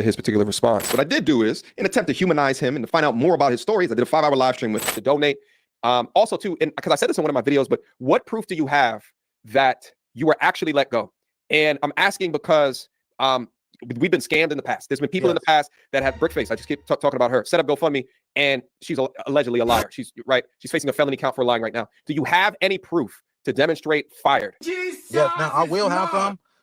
his particular response. What I did do is, in an attempt to humanize him and to find out more about his stories, I did a 5-hour live stream with to donate. Also, too, because I said this in one of my videos, but what proof do you have that you were actually let go? And I'm asking because we've been scammed in the past. There's been people in the past that have Brickface. I just keep talking about her. Set up GoFundMe, and she's allegedly a liar. She's right. She's facing a felony count for lying right now. Do you have any proof to demonstrate fired? Yes. Now I will have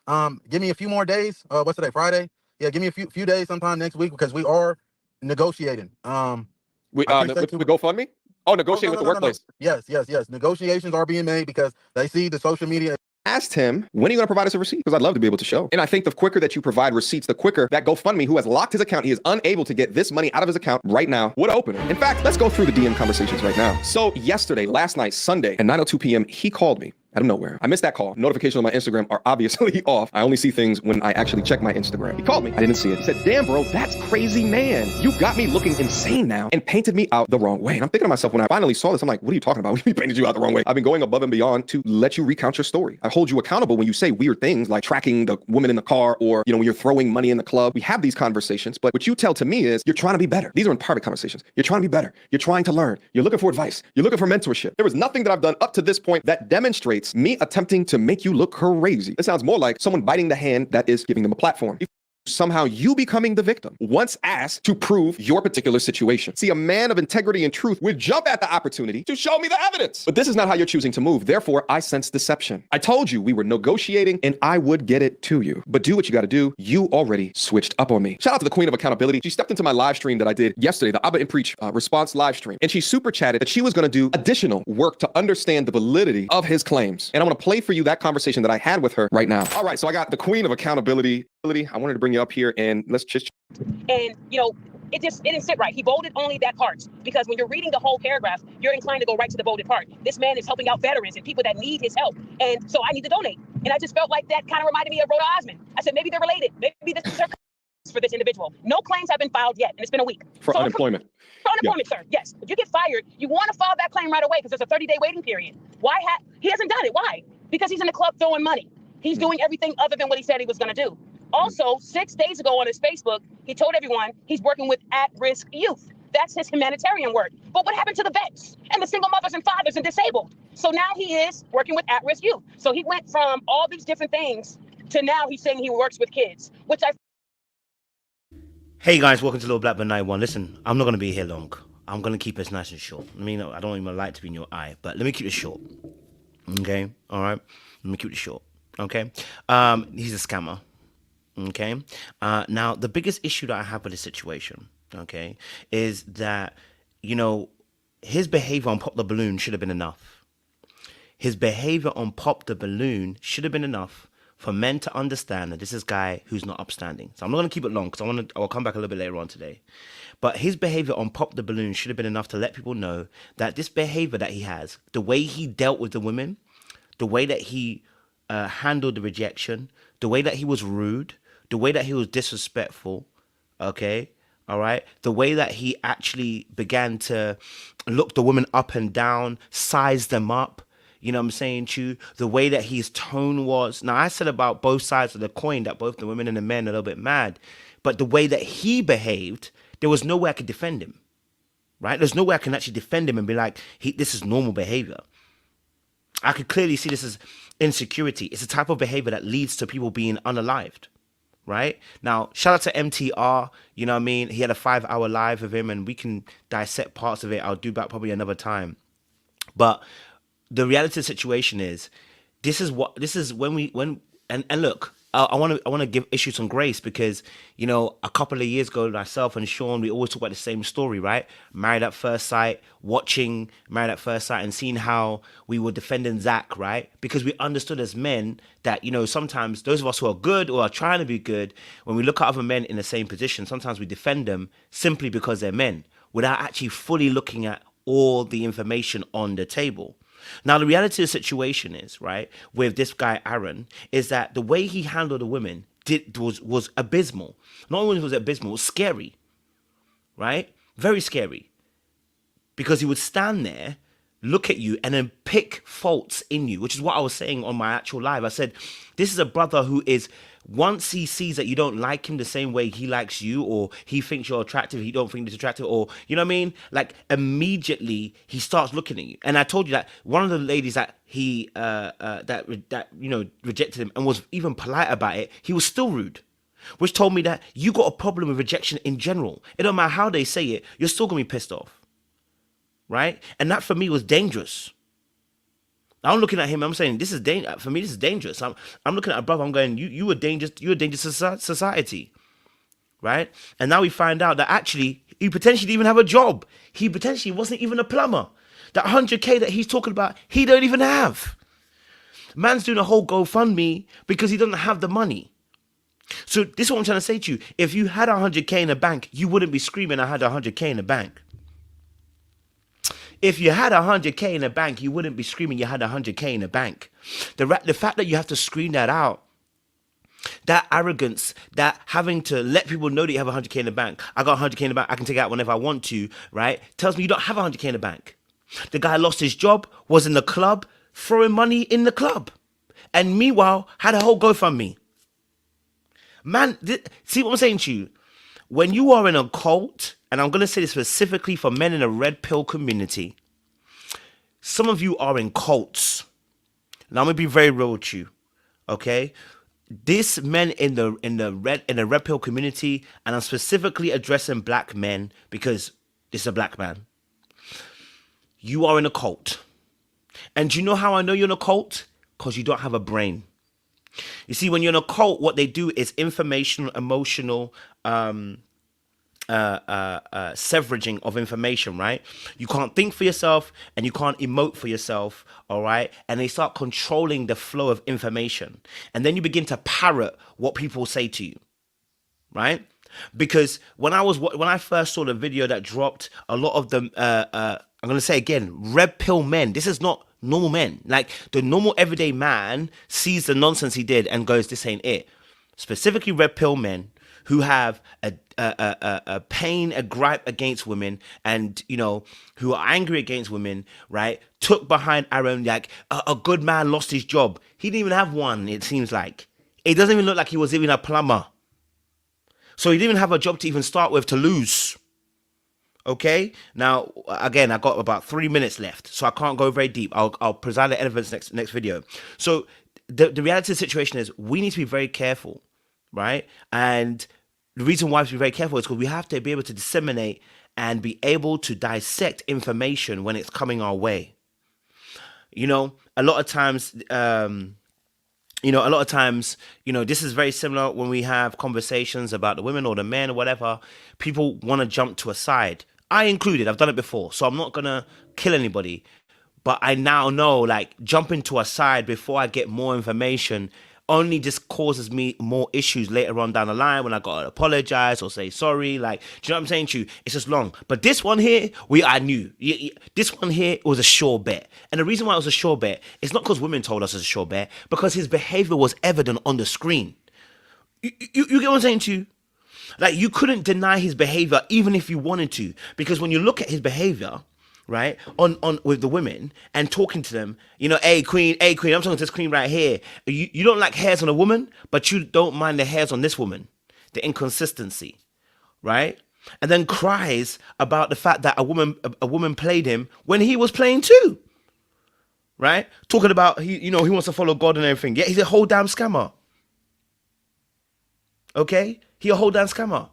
some. Give me a few more days. What's today? Friday. Yeah. Give me a few days sometime next week because we are negotiating. With GoFundMe. Oh, negotiating with the workplace. No. Yes. Negotiations are being made because they see the social media. Asked him, when are you going to provide us a receipt? Because I'd love to be able to show. And I think the quicker that you provide receipts, the quicker that GoFundMe, who has locked his account, he is unable to get this money out of his account right now, would open it. In fact, let's go through the DM conversations right now. So yesterday, last night, Sunday, at 9:02 p.m., he called me out of nowhere. I missed that call. Notifications on my Instagram are obviously off. I only see things when I actually check my Instagram. He called me. I didn't see it. He said, damn, bro, that's crazy, man. You got me looking insane now and painted me out the wrong way. And I'm thinking to myself, when I finally saw this, I'm like, what are you talking about? What do you mean painted you out the wrong way? I've been going above and beyond to let you recount your story. I hold you accountable when you say weird things like tracking the woman in the car or, when you're throwing money in the club. We have these conversations, but what you tell to me is you're trying to be better. These are in private conversations. You're trying to be better. You're trying to learn. You're looking for advice. You're looking for mentorship. There was nothing that I've done up to this point that demonstrates me attempting to make you look crazy. It sounds more like someone biting the hand that is giving them a platform. Somehow you becoming the victim once asked to prove your particular situation. See, a man of integrity and truth would jump at the opportunity to show me the evidence. But this is not how you're choosing to move. Therefore, I sense deception. I told you we were negotiating and I would get it to you. But do what you got to do. You already switched up on me. Shout out to the queen of accountability. She stepped into my live stream that I did yesterday, the Abba and Preach response live stream. And she super chatted that she was going to do additional work to understand the validity of his claims. And I'm going to play for you that conversation that I had with her right now. All right, so I got the queen of accountability. I wanted to bring you up here and let's just. And, it didn't sit right. He bolded only that part because when you're reading the whole paragraph, you're inclined to go right to the bolded part. This man is helping out veterans and people that need his help. And so I need to donate. And I just felt like that kind of reminded me of Rhoda Osmond. I said, maybe they're related. Maybe this is her for this individial. No claims have been filed yet. And it's been a week. For unemployment. For unemployment, sir. Yes. If you get fired, you want to file that claim right away because there's a 30-day waiting period. He hasn't done it. Why? Because he's in the club throwing money. He's doing everything other than what he said he was going to do. Also, 6 days ago on his Facebook, he told everyone he's working with at-risk youth. That's his humanitarian work. But what happened to the vets and the single mothers and fathers and disabled? So now he is working with at-risk youth. So he went from all these different things to now he's saying he works with kids, which I... Hey guys, welcome to Little Black Man 91. Listen, I'm not going to be here long. I'm going to keep it nice and short. I mean, I don't even like to be in your eye, but let me keep it short. Okay? All right? Let me keep it short. Okay? He's a scammer. Okay. Now, the biggest issue that I have with this situation, okay, is that, his behavior on Pop the Balloon should have been enough. His behavior on Pop the Balloon should have been enough for men to understand that this is a guy who's not upstanding. So I'm not going to keep it long because I'll come back a little bit later on today. But his behavior on Pop the Balloon should have been enough to let people know that this behavior that he has, the way he dealt with the women, the way that he handled the rejection, the way that he was rude, the way that he was disrespectful, okay, all right, the way that he actually began to look the women up and down, size them up, you know what I'm saying to you, the way that his tone was. Now, I said about both sides of the coin that both the women and the men are a little bit mad, but the way that he behaved, there was no way I could defend him, right? There's no way I can actually defend him and be like, this is normal behavior. I could clearly see this as insecurity. It's a type of behavior that leads to people being unalived. Right now, shout out to MTR. You know what I mean? He had a 5-hour live with him, and we can dissect parts of it. I'll do that probably another time. But the reality of the situation is, and look, I want to give issue some grace because, a couple of years ago, myself and Sean, we always talk about the same story, right? Married at First Sight, watching Married at First Sight and seeing how we were defending Zach, right? Because we understood as men that, sometimes those of us who are good or are trying to be good, when we look at other men in the same position, sometimes we defend them simply because they're men without actually fully looking at all the information on the table. Now, the reality of the situation is, right, with this guy, Aaron, is that the way he handled the women was abysmal. Not only was it abysmal, it was scary, right? Very scary. Because he would stand there look at you and then pick faults in you, which is what I was saying on my actual live. I said, this is a brother who is, once he sees that you don't like him the same way he likes you, or he thinks you're attractive, he don't think this attractive, or you know what I mean? Like immediately he starts looking at you. And I told you that one of the ladies that he that you know rejected him and was even polite about it, he was still rude. Which told me that you got a problem with rejection in general. It don't matter how they say it, you're still gonna be pissed off. Right? And that for me was dangerous. I'm looking at him, I'm saying, this is dangerous. For me, this is dangerous. I'm looking at a brother, I'm going, you're a dangerous society. Right? And now we find out that actually, he potentially didn't even have a job. He potentially wasn't even a plumber. That 100K that he's talking about, he don't even have. Man's doing a whole GoFundMe because he doesn't have the money. So this is what I'm trying to say to you. If you had 100K in the bank, you wouldn't be screaming, I had 100K in the bank. If you had 100K in the bank, you wouldn't be screaming you had 100K in the bank. The fact that you have to scream that out, that arrogance, that having to let people know that you have 100K in the bank, I got 100K in the bank, I can take it out whenever I want to, right? Tells me you don't have 100K in the bank. The guy lost his job, was in the club, throwing money in the club. And meanwhile, had a whole GoFundMe. Man, see what I'm saying to you? When you are in a cult, and I'm going to say this specifically for men in the red pill community, some of you are in cults. Now I'm going to be very real with you, okay? This men in the red pill community, and I'm specifically addressing black men because this is a black man. You are in a cult. And do you know how I know you're in a cult? Because you don't have a brain. You see, when you're in a cult, what they do is informational, emotional, severaging of information, right? You can't think for yourself and you can't emote for yourself, all right? And they start controlling the flow of information. And then you begin to parrot what people say to you, right? Because when I first saw the video that dropped, a lot of them, I'm going to say again, red pill men, this is not normal men. Like the normal everyday man sees the nonsense he did and goes, this ain't it. Specifically red pill men who have a pain, a gripe against women, and you know, who are angry against women, right? Took behind Aaron, like a good man lost his job. He didn't even have one, it seems like. It doesn't even look like he was even a plumber. So he didn't even have a job to even start with to lose. Okay, now again, I got about 3 minutes left, so I can't go very deep. I'll present the evidence next video. So the reality of the situation is we need to be very careful, right? And the reason why we have to be very careful is because we have to be able to disseminate and be able to dissect information when it's coming our way. You know, a lot of times, this is very similar when we have conversations about the women or the men or whatever. People want to jump to a side. I included, I've done it before, so I'm not going to kill anybody. But I now know, like, jumping to a side before I get more information only just causes me more issues later on down the line when I got to apologize or say sorry. Like, do you know what I'm saying to you? It's just long. But this one here, I knew. This one here was a sure bet. And the reason why it was a sure bet is not because women told us it's a sure bet, because his behavior was evident on the screen. You get what I'm saying to you? Like, you couldn't deny his behavior even if you wanted to, because when you look at his behavior, right, on with the women and talking to them, you know, hey queen, I'm talking to this queen right here. You don't like hairs on a woman, but you don't mind the hairs on this woman. The inconsistency, right? And then cries about the fact that a woman played him when he was playing too, right? Talking about he wants to follow God and everything. Yeah, he's a whole damn scammer. Okay, he a whole damn scammer.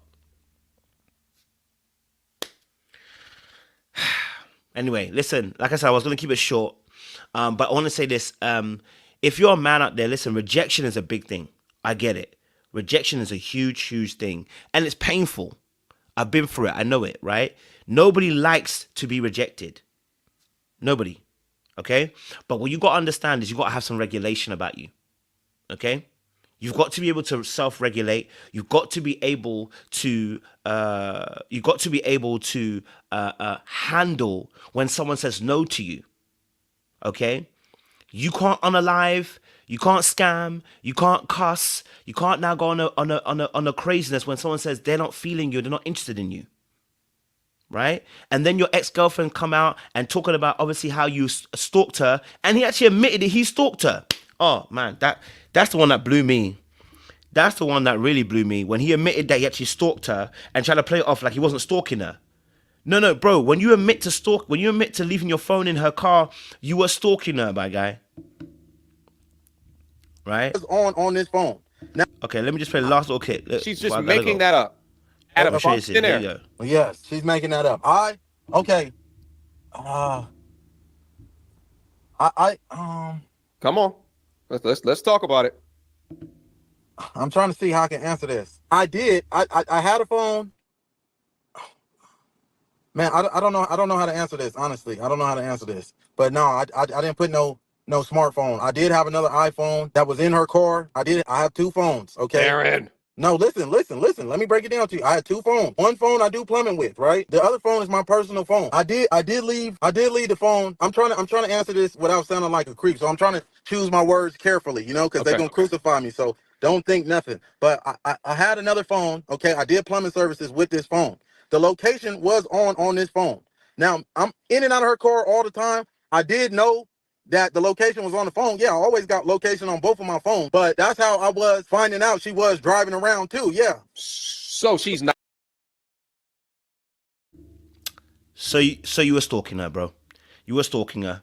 Anyway, listen, like I said, I was going to keep it short, but I want to say this. If you're a man out there, listen, rejection is a big thing. I get it. Rejection is a huge, huge thing, and it's painful. I've been through it. I know it, right? Nobody likes to be rejected. Nobody, okay? But what you got to understand is you got to have some regulation about you, okay? You've got to be able to self-regulate. You've got to be able to handle when someone says no to you. Okay? You can't unalive. You can't scam. You can't cuss. You can't now go on a craziness when someone says they're not feeling you, they're not interested in you. right? And then your ex-girlfriend come out and talking about obviously how you stalked her, and he actually admitted that he stalked her. Oh man, that's the one that blew me. That's the one that really blew me, when he admitted that he actually stalked her and tried to play it off like he wasn't stalking her. No, bro. When you admit to leaving your phone in her car, you were stalking her, my guy. Right? It's on this phone. Now, Okay, let me just play the last little clip. She's just making that up. Adam, Share she's this in here. there. There you go. yes, she's making that up. Okay. I Come on. Let's talk about it. I'm trying to see how I can answer this. I had a phone. Man, I don't know how to answer this, honestly. I don't know how to answer this. But no, I didn't put no smartphone. I did have another iPhone that was in her car. I have two phones, okay? Aaron. No, listen. Let me break it down to you. I had two phones. One phone I do plumbing with, right? The other phone is my personal phone. I did leave the phone. I'm trying to answer this without sounding like a creep. So I'm trying to choose my words carefully, because they're gonna crucify me. So don't think nothing. But I had another phone, okay? I did plumbing services with this phone. The location was on this phone. Now I'm in and out of her car all the time. I did know that the location was on the phone. Yeah, I always got location on both of my phones, but that's how I was finding out she was driving around too. Yeah. So she's not. So you were stalking her, bro. You were stalking her.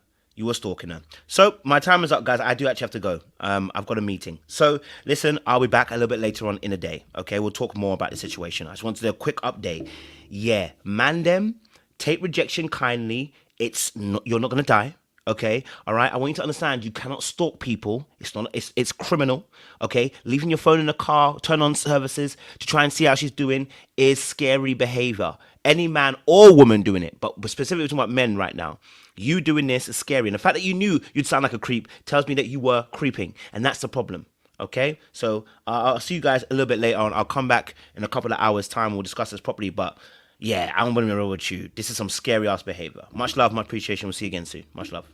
So my time is up, guys. I do actually have to go. I've got a meeting. So listen, I'll be back a little bit later on in the day. Okay, we'll talk more about the situation. I just want to do a quick update. Yeah, man, them take rejection kindly. You're not gonna die. Okay, all right. I want you to understand. You cannot stalk people. It's criminal. Okay, leaving your phone in the car, turn on services to try and see how she's doing is scary behavior. Any man or woman doing it, but specifically talking about men right now. You doing this is scary, and the fact that you knew you'd sound like a creep tells me that you were creeping, and that's the problem. Okay, so I'll see you guys a little bit later on. I'll come back in a couple of hours' time. We'll discuss this properly. But yeah, I'm gonna be real with you. This is some scary ass behavior. Much love, much appreciation. We'll see you again soon. Much love.